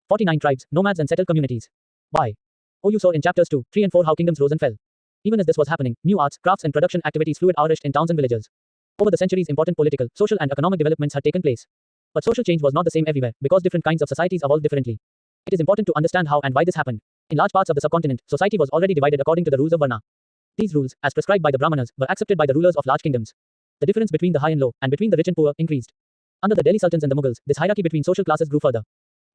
49 tribes, nomads and settled communities. Why? Oh, you saw in chapters 2, 3 and 4 how kingdoms rose and fell. Even as this was happening, new arts, crafts and production activities flourished in towns and villages. Over the centuries, important political, social and economic developments had taken place. But social change was not the same everywhere, because different kinds of societies evolved differently. It is important to understand how and why this happened. In large parts of the subcontinent, society was already divided according to the rules of Varna. These rules, as prescribed by the Brahmanas, were accepted by the rulers of large kingdoms. The difference between the high and low, and between the rich and poor, increased. Under the Delhi Sultans and the Mughals, this hierarchy between social classes grew further.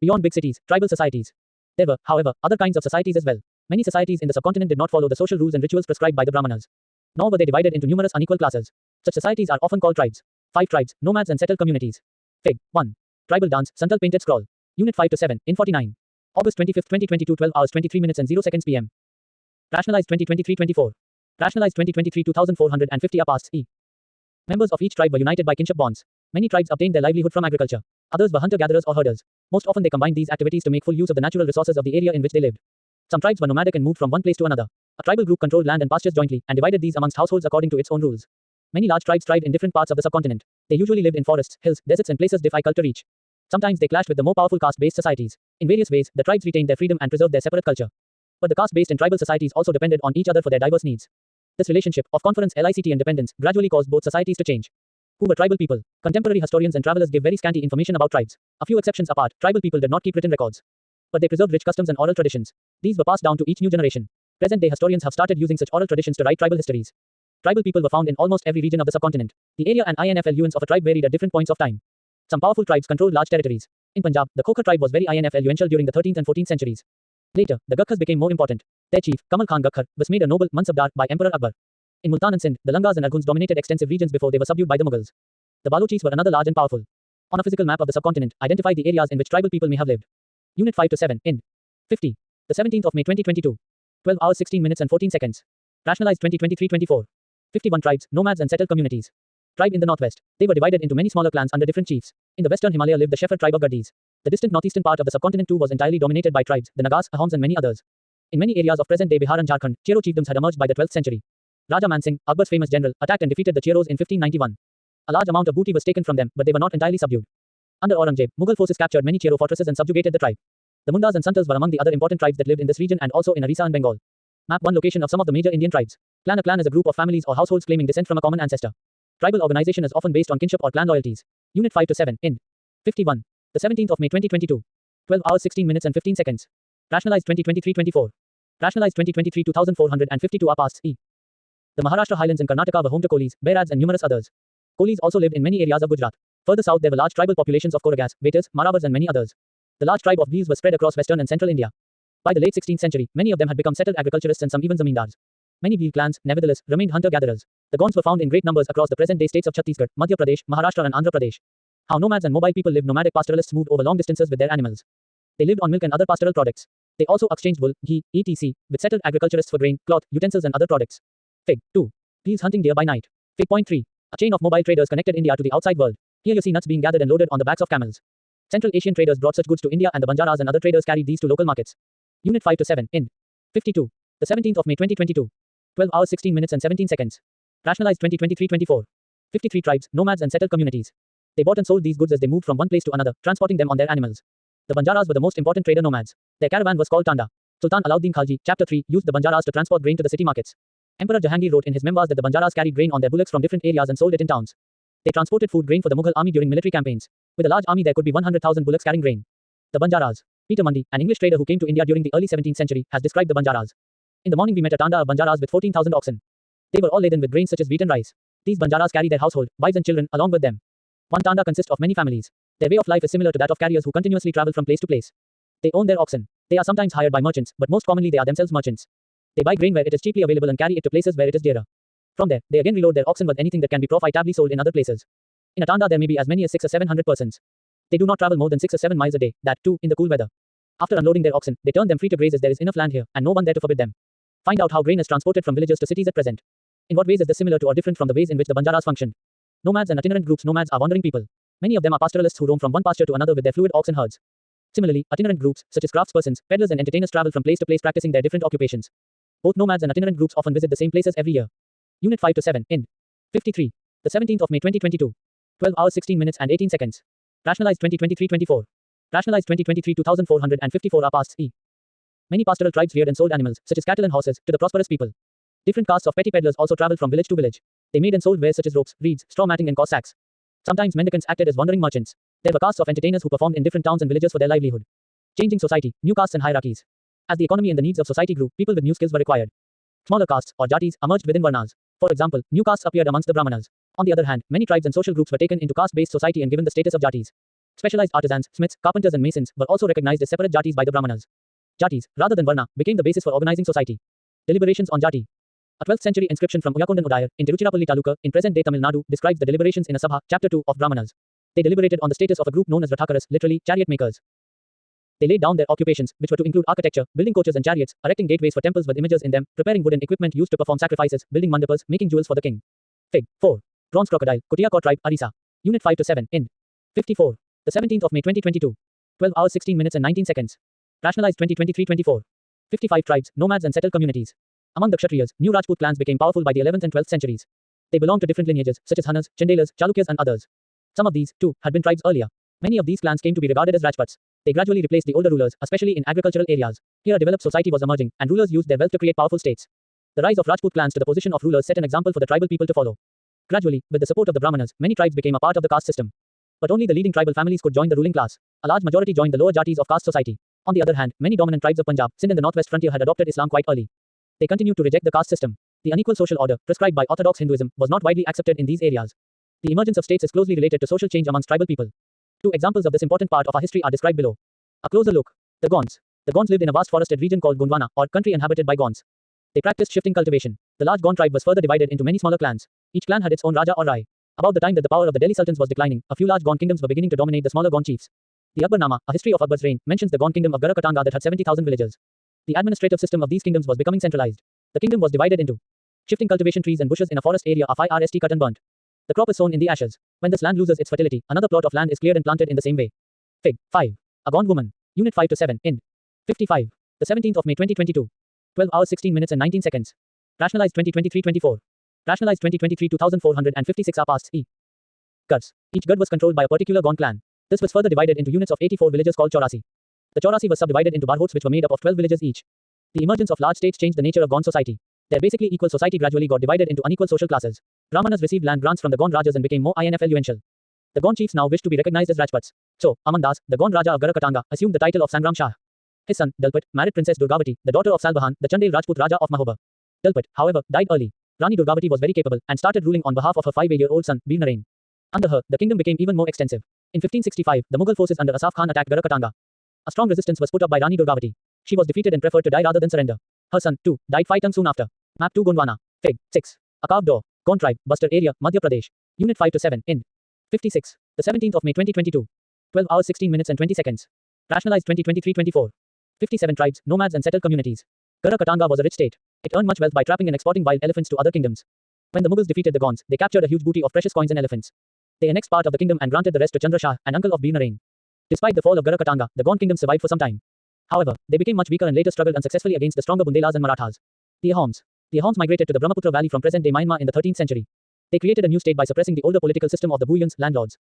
Beyond big cities, tribal societies. There were, however, other kinds of societies as well. Many societies in the subcontinent did not follow the social rules and rituals prescribed by the Brahmanas. Nor were they divided into numerous unequal classes. Such societies are often called tribes. 5 tribes, nomads and settled communities. Fig. 1. Tribal dance, Santal painted scroll. Unit 5 to 7, in 49. August 25, 2022, 12 hours 23 minutes and 0 seconds PM. Rationalized 2023-24. Rationalized 2023 2450 PASTS E. Members of each tribe were united by kinship bonds. Many tribes obtained their livelihood from agriculture. Others were hunter-gatherers or herders. Most often they combined these activities to make full use of the natural resources of the area in which they lived. Some tribes were nomadic and moved from one place to another. A tribal group controlled land and pastures jointly, and divided these amongst households according to its own rules. Many large tribes thrived in different parts of the subcontinent. They usually lived in forests, hills, deserts and places difficult to reach. Sometimes they clashed with the more powerful caste-based societies. In various ways, the tribes retained their freedom and preserved their separate culture. But the caste-based and tribal societies also depended on each other for their diverse needs. This relationship, of conference LICT and dependence, gradually caused both societies to change. Who were tribal people? Contemporary historians and travelers give very scanty information about tribes. A few exceptions apart, tribal people did not keep written records. But they preserved rich customs and oral traditions. These were passed down to each new generation. Present-day historians have started using such oral traditions to write tribal histories. Tribal people were found in almost every region of the subcontinent. The area and influence of a tribe varied at different points of time. Some powerful tribes controlled large territories. In Punjab, the Khokar tribe was very influential during the 13th and 14th centuries. Later, the Gakhars became more important. Their chief, Kamal Khan Gakhar, was made a noble Mansabdar by Emperor Akbar. In Multan and Sindh, the Langas and Arguns dominated extensive regions before they were subdued by the Mughals. The Balochis were another large and powerful. On a physical map of the subcontinent, identify the areas in which tribal people may have lived. Unit 5 to 7, in 50. The 17th of May 2022. 12 hours 16 minutes and 14 seconds. Rationalized 2023-24. 51 tribes, nomads and settled communities. Tribe in the northwest. They were divided into many smaller clans under different chiefs. In the western Himalaya lived the shepherd tribe of Gaddis. The distant northeastern part of the subcontinent too was entirely dominated by tribes, the Nagas, Ahoms and many others. In many areas of present-day Bihar and Jharkhand, Chero chiefdoms had emerged by the 12th century. Raja Man Singh, Akbar's famous general, attacked and defeated the Cheros in 1591. A large amount of booty was taken from them, but they were not entirely subdued. Under Aurangzeb, Mughal forces captured many Chero fortresses and subjugated the tribe. The Mundas and Santals were among the other important tribes that lived in this region and also in Orissa and Bengal. Map 1 location of some of the major Indian tribes. Clan. A clan is a group of families or households claiming descent from a common ancestor. Tribal organization is often based on kinship or clan loyalties. Unit 5 to 7, in 51. The 17th of May 2022. 12 hours 16 minutes and 15 seconds. Rationalized 2023-24. Rationalized 2023 2452 PASTS E. The Maharashtra highlands in Karnataka were home to Kolis, Bairats and numerous others. Kolis also lived in many areas of Gujarat. Further south there were large tribal populations of Koragas, Vedas, Maravars and many others. The large tribe of Bhils was spread across western and central India. By the late 16th century, many of them had become settled agriculturists and some even zamindars. Many Bhil clans, nevertheless, remained hunter-gatherers. The Gonds were found in great numbers across the present-day states of Chhattisgarh, Madhya Pradesh, Maharashtra and Andhra Pradesh. How nomads and mobile people lived. Nomadic pastoralists moved over long distances with their animals. They lived on milk and other pastoral products. They also exchanged wool, ghee, etc. with settled agriculturists for grain, cloth, utensils and other products. Fig. 2. Bhils hunting deer by night. Fig. Point 3. A chain of mobile traders connected India to the outside world. Here you see nuts being gathered and loaded on the backs of camels. Central Asian traders brought such goods to India and the Banjaras and other traders carried these to local markets. Unit 5 to 7, in 52. The 17th of May 2022. 12 hours 16 minutes and 17 seconds. Rationalized 2023-24. 53 tribes, nomads and settled communities. They bought and sold these goods as they moved from one place to another, transporting them on their animals. The Banjaras were the most important trader nomads. Their caravan was called Tanda. Sultan Alauddin Khalji, Chapter 3, used the Banjaras to transport grain to the city markets. Emperor Jahangir wrote in his memoirs that the Banjaras carried grain on their bullocks from different areas and sold it in towns. They transported food grain for the Mughal army during military campaigns. With a large army there could be 100,000 bullocks carrying grain. The Banjaras. Peter Mundy, an English trader who came to India during the early 17th century, has described the Banjaras. In the morning we met a Tanda of Banjaras with 14,000 oxen. They were all laden with grains such as wheat and rice. These Banjaras carry their household, wives and children, along with them. One Tanda consists of many families. Their way of life is similar to that of carriers who continuously travel from place to place. They own their oxen. They are sometimes hired by merchants, but most commonly they are themselves merchants. They buy grain where it is cheaply available and carry it to places where it is dearer. From there, they again reload their oxen with anything that can be profitably sold in other places. In a Tanda there may be as many as 600 or 700 persons. They do not travel more than 6 or 7 miles a day, that too, in the cool weather. After unloading their oxen, they turn them free to graze as there is enough land here, and no one there to forbid them. Find out how grain is transported from villages to cities at present. In what ways is this similar to or different from the ways in which the Banjaras functioned? Nomads and itinerant groups. Nomads are wandering people. Many of them are pastoralists who roam from one pasture to another with their fluid oxen herds. Similarly, itinerant groups, such as craftspersons, peddlers and entertainers travel from place to place practicing their different occupations. Both nomads and itinerant groups often visit the same places every year. Unit 5 to 7, in 53. The 17th of May 2022. 12 hours 16 minutes and 18 seconds. Rationalized 2023-24. Rationalized 2023 2454 are PASTS E. Many pastoral tribes reared and sold animals, such as cattle and horses, to the prosperous people. Different castes of petty peddlers also traveled from village to village. They made and sold wares such as ropes, reeds, straw matting and cloth sacks. Sometimes mendicants acted as wandering merchants. There were castes of entertainers who performed in different towns and villages for their livelihood. Changing society, new castes and hierarchies. As the economy and the needs of society grew, people with new skills were required. Smaller castes, or jatis, emerged within varnas. For example, new castes appeared amongst the brahmanas. On the other hand, many tribes and social groups were taken into caste-based society and given the status of jatis. Specialized artisans, smiths, carpenters and masons were also recognized as separate jatis by the brahmanas. Jatis, rather than varna, became the basis for organizing society. Deliberations on jati. A 12th century inscription from Uyakondan Udayar, in Tiruchirappalli Taluka, in present-day Tamil Nadu, describes the deliberations in a sabha, Chapter 2, of brahmanas. They deliberated on the status of a group known as rathakaras, literally, chariot makers. They laid down their occupations, which were to include architecture, building coaches and chariots, erecting gateways for temples with images in them, preparing wooden equipment used to perform sacrifices, building mandapas, making jewels for the king. Fig. 4. Bronze crocodile, Kutiakot tribe, Arisa. Unit 5 to 7, Ind. 54. The 17th of May 2022. 12 hours 16 minutes and 19 seconds. Rationalized 2023-24. 55 tribes, nomads and settled communities. Among the Kshatriyas, new Rajput clans became powerful by the 11th and 12th centuries. They belonged to different lineages, such as Hanas, Chandelas, Chalukyas and others. Some of these, too, had been tribes earlier. Many of these clans came to be regarded as Rajputs. They gradually replaced the older rulers, especially in agricultural areas. Here a developed society was emerging, and rulers used their wealth to create powerful states. The rise of Rajput clans to the position of rulers set an example for the tribal people to follow. Gradually, with the support of the Brahmanas, many tribes became a part of the caste system. But only the leading tribal families could join the ruling class. A large majority joined the lower jatis of caste society. On the other hand, many dominant tribes of Punjab, Sindh and the northwest frontier had adopted Islam quite early. They continued to reject the caste system. The unequal social order, prescribed by orthodox Hinduism, was not widely accepted in these areas. The emergence of states is closely related to social change amongst tribal people. Two examples of this important part of our history are described below. A closer look. The Gonds. The Gonds lived in a vast forested region called Gondwana, or country inhabited by Gonds. They practiced shifting cultivation. The large Gond tribe was further divided into many smaller clans. Each clan had its own Raja or Rai. About the time that the power of the Delhi Sultans was declining, a few large Gond kingdoms were beginning to dominate the smaller Gond chiefs. The Akbarnama, a history of Akbar's reign, mentions the Gond kingdom of Garakatanga that had 70,000 villagers. The administrative system of these kingdoms was becoming centralized. The kingdom was divided into shifting cultivation trees and bushes in a forest area are 5rst cut and burnt. The crop is sown in the ashes. When this land loses its fertility, another plot of land is cleared and planted in the same way. Fig. 5. A Gond woman. Unit 5 to 7, Ind. 55. The 17th of May 2022. 12 hours 16 minutes and 19 seconds. Rationalized 2023-24. Rationalized 2023-2456 are PASTS E. Gads. Each Gad was controlled by a particular Gond clan. This was further divided into units of 84 villages called Chaurasi. The Chaurasi was subdivided into Barhots which were made up of 12 villages each. The emergence of large states changed the nature of Gond society. Their basically equal society gradually got divided into unequal social classes. Brahmanas received land grants from the Gond Rajas and became more influential. The Gond chiefs now wished to be recognized as Rajputs. So, Aman Das, the Gond Raja of Garakatanga, assumed the title of Sangram Shah. His son, Dalpat, married Princess Durgavati, the daughter of Salbahan, the Chandel Rajput Raja of Mahoba. Dalpat, however, died early. Rani Durgavati was very capable and started ruling on behalf of her 5-year-old son, Bir Narain. Under her, the kingdom became even more extensive. In 1565, the Mughal forces under Asaf Khan attacked Garakatanga. A strong resistance was put up by Rani Durgavati. She was defeated and preferred to die rather than surrender. Her son, too, died 5 times soon after. Map 2 Gondwana. Fig. 6. A carved door. Gond tribe, Bastar area, Madhya Pradesh. Unit 5 to 7, Ind. 56. The 17th of May 2022. 12 hours 16 minutes and 20 seconds. Rationalized 2023-24. 57 tribes, nomads and settled communities. Garakatanga was a rich state. It earned much wealth by trapping and exporting wild elephants to other kingdoms. When the Mughals defeated the Gonds, they captured a huge booty of precious coins and elephants. They annexed part of the kingdom and granted the rest to Chandra Shah, an uncle of Bir Narain. Despite the fall of Garakatanga, the Gond kingdom survived for some time. However, they became much weaker and later struggled unsuccessfully against the stronger Bundelas and Marathas. The Ahoms. The Ahoms migrated to the Brahmaputra Valley from present-day Myanmar in the 13th century. They created a new state by suppressing the older political system of the Buyans, landlords.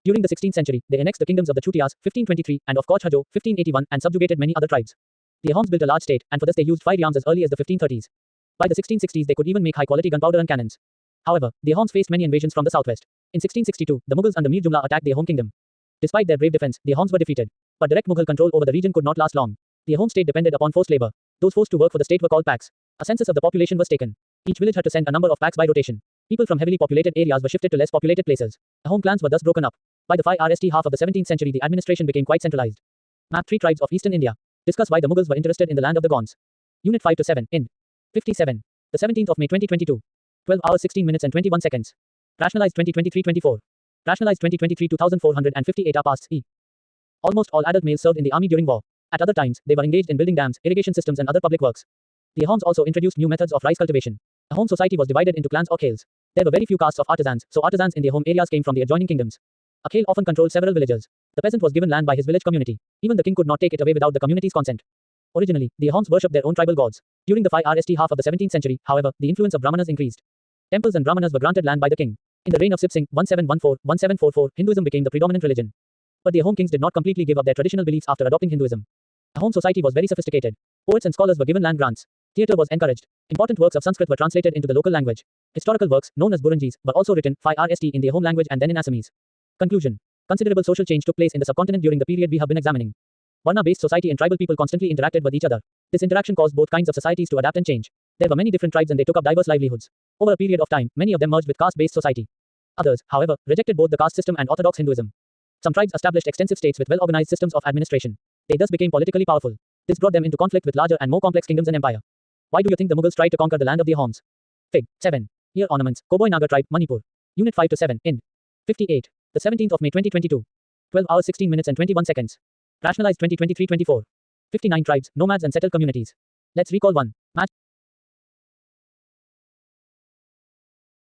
During the 16th century, they annexed the kingdoms of the Chutias, 1523, and of Koch Hajo, 1581, and subjugated many other tribes. The Ahoms built a large state, and for this they used firearms as early as the 1530s. By the 1660s they could even make high-quality gunpowder and cannons. However, the Ahoms faced many invasions from the southwest. In 1662, the Mughals under Mir Jumla attacked the Ahom kingdom. Despite their brave defense, the Ahoms were defeated. But direct Mughal control over the region could not last long. The Ahom state depended upon forced labor. Those forced to work for the state were called packs. A census of the population was taken. Each village had to send a number of packs by rotation. People from heavily populated areas were shifted to less populated places. Ahom clans were thus broken up. By the 5rst half of the 17th century, the administration became quite centralized. Map 3 tribes of eastern India. Discuss why the Mughals were interested in the land of the Gonds. Unit 5 to 7, Ind. 57. The 17th of May 2022. 12 hours 16 minutes and 21 seconds. Rationalized 2023-24. Rationalized 2023-2458 are PASTS E. Almost all adult males served in the army during war. At other times, they were engaged in building dams, irrigation systems and other public works. The Ahoms also introduced new methods of rice cultivation. The Ahom society was divided into clans or khels. There were very few castes of artisans, so artisans in the Ahom areas came from the adjoining kingdoms. A khel often controlled several villages. The peasant was given land by his village community. Even the king could not take it away without the community's consent. Originally, the Ahoms worshipped their own tribal gods. During the 5rst half of the 17th century, however, the influence of Brahmanas increased. Temples and Brahmanas were granted land by the king. In the reign of Sip Singh, 1714-1744, Hinduism became the predominant religion. But the Ahom kings did not completely give up their traditional beliefs after adopting Hinduism. Ahom society was very sophisticated. Poets and scholars were given land grants. Theatre was encouraged. Important works of Sanskrit were translated into the local language. Historical works, known as Burunjis, were also written, in the Ahom language and then in Assamese. Conclusion. Considerable social change took place in the subcontinent during the period we have been examining. Varna-based society and tribal people constantly interacted with each other. This interaction caused both kinds of societies to adapt and change. There were many different tribes and they took up diverse livelihoods. Over a period of time, many of them merged with caste-based society. Others, however, rejected both the caste system and orthodox Hinduism. Some tribes established extensive states with well-organized systems of administration. They thus became politically powerful. This brought them into conflict with larger and more complex kingdoms and empire. Why do you think the Mughals tried to conquer the land of the Ahoms? Fig. 7. Ear ornaments. Koboi Naga tribe, Manipur. Unit 5 to 7. Ind. 58. The 17th of May 2022. 12 hours 16 minutes and 21 seconds. Rationalized 2023-24. 59 tribes, nomads and settled communities. Let's recall 1. Match.